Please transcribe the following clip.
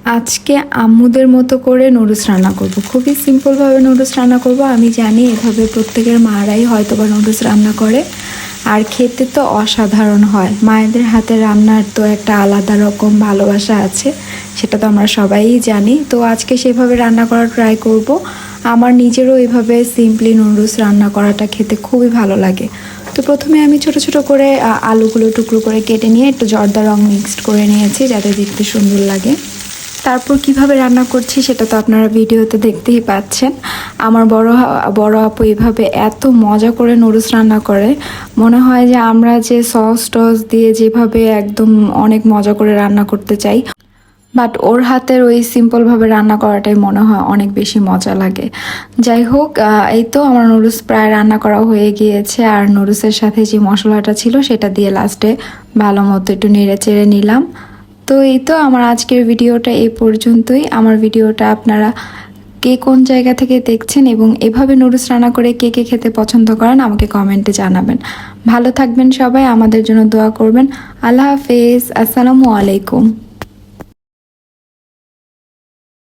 আজকে আম্মুদের মতো করে নুডলস রান্না করব। খুবই সিম্পলভাবে নুডলস রান্না করব। আমি জানি এভাবে প্রত্যেকের মারাই হয়তো বা নুডলস রান্না করে, আর খেতে তো অসাধারণ হয়। মায়েদের হাতে রান্নার তো একটা আলাদা রকম ভালোবাসা আছে, সেটা তো আমরা সবাই জানি। তো আজকে সেভাবে রান্না করার ট্রাই করব। আমার নিজেরও এভাবে সিম্পলি নুডলস রান্না করাটা খেতে খুবই ভালো লাগে। তো প্রথমে আমি ছোট ছোট করে আলুগুলো টুকরো করে কেটে নিয়ে একটু জর্দা রং মিক্সড করে নিয়েছি, যাতে দেখতে সুন্দর লাগে। তারপর কিভাবে রান্না করছি সেটা তো আপনারা ভিডিওতে দেখতেই পাচ্ছেন। আমার বড় আপু এভাবে এত মজা করে নুডলস রান্না করে, মনে হয় যে আমরা যে সস টস দিয়ে যেভাবে একদম অনেক মজা করে রান্না করতে চাই, বাট ওর হাতের ওই সিম্পলভাবে রান্না করাটাই মনে হয় অনেক বেশি মজা লাগে। যাই হোক, এই তো আমার নুডলস প্রায় রান্না করা হয়ে গিয়েছে। আর নুডলসের সাথে যে মশলাটা ছিল সেটা দিয়ে লাস্টে ভালো মতো একটু নেড়ে চেড়ে নিলাম। তো এই তো আমার আজকের ভিডিওটা এই পর্যন্তই। আমার ভিডিওটা আপনারা কে কোন জায়গা থেকে দেখছেন এবং এভাবে নুডলস রান্না করে কে কে খেতে পছন্দ করেন আমাকে কমেন্টে জানাবেন। ভালো থাকবেন সবাই, আমাদের জন্য দোয়া করবেন। আল্লাহ হাফেজ, আসসালামু আলাইকুম।